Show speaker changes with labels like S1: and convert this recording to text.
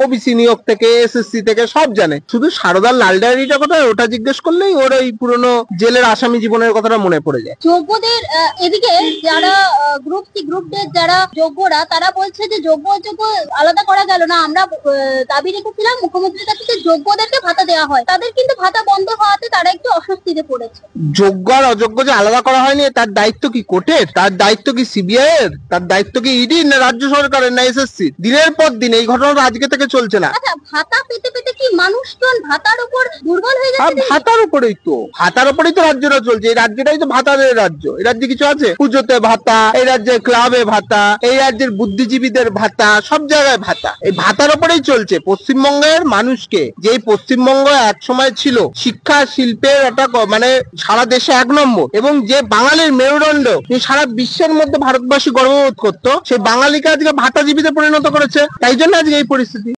S1: OBC নিয়োগ থেকে SSC থেকে সব জানে, শুধু সারদার লাল ডায়েরিটা কোথায় ওটা জিজ্ঞেস করলেই ওর এই পুরনো জেলের আসামি জীবনের কথাটা মনে পড়ে যায়।
S2: যোগ্যদের এদিকে যারা গ্রুপ সি গ্রুপ ডি যারা যোগ্যরা তারা বলছে যে যোগ্য অযোগ্য আলাদা করা গেল না। আমরা দাবি রেখেছিলাম মুখ্যমন্ত্রীর কাছে যে যোগ্যদেরকে ভাতা দেওয়া হয়, তাদের কিন্তু ভাতা বন্ধ হওয়াতে তারা একটু অস্বস্তিতে পড়েছে।
S1: যোগ্য আর অযোগ্য যে আলাদা করা হয়নি তার দায়িত্ব কি কোর্টের? তার দায়িত্ব কি সিবিআই এর? তার দায়িত্ব কি ইডি না রাজ্য সরকারের না এসএসসি? দিনের পর দিন এই ঘটনাটা আজকে থেকে চলছে না।
S2: আচ্ছা, ভাতা পেতে পেতে কি মানুষজন ভাতার উপর দুর্বল হয়ে যাচ্ছে?
S1: ভাতার উপরেই তো রাজ্যটা চলছে। এই রাজ্যটাই তো ভাতাদের রাজ্য। এই রাজ্যে কিছু আছে? পুজোতে ভাতা, এই রাজ্যের ক্লাবে ভাতা, এই রাজ্যের বুদ্ধিজীবীদের ভাতা, সব জায়গায় ভাতা। এই ভাতার উপরেই চলছে। পশ্চিমবঙ্গের মানুষকে, যে পশ্চিমবঙ্গ এক সময় ছিল শিক্ষা শিল্পের একটা মানে সারা দেশে 1 নম্বর, এবং যে বাঙালির মেরুদণ্ড সারা বিশ্বের মধ্যে ভারতবাসী গর্ববোধ করতো, সেই বাঙালিকে আজকে ভাতাজীবীতে পরিণত করেছে। তাই জন্য আজকে এই পরিস্থিতি।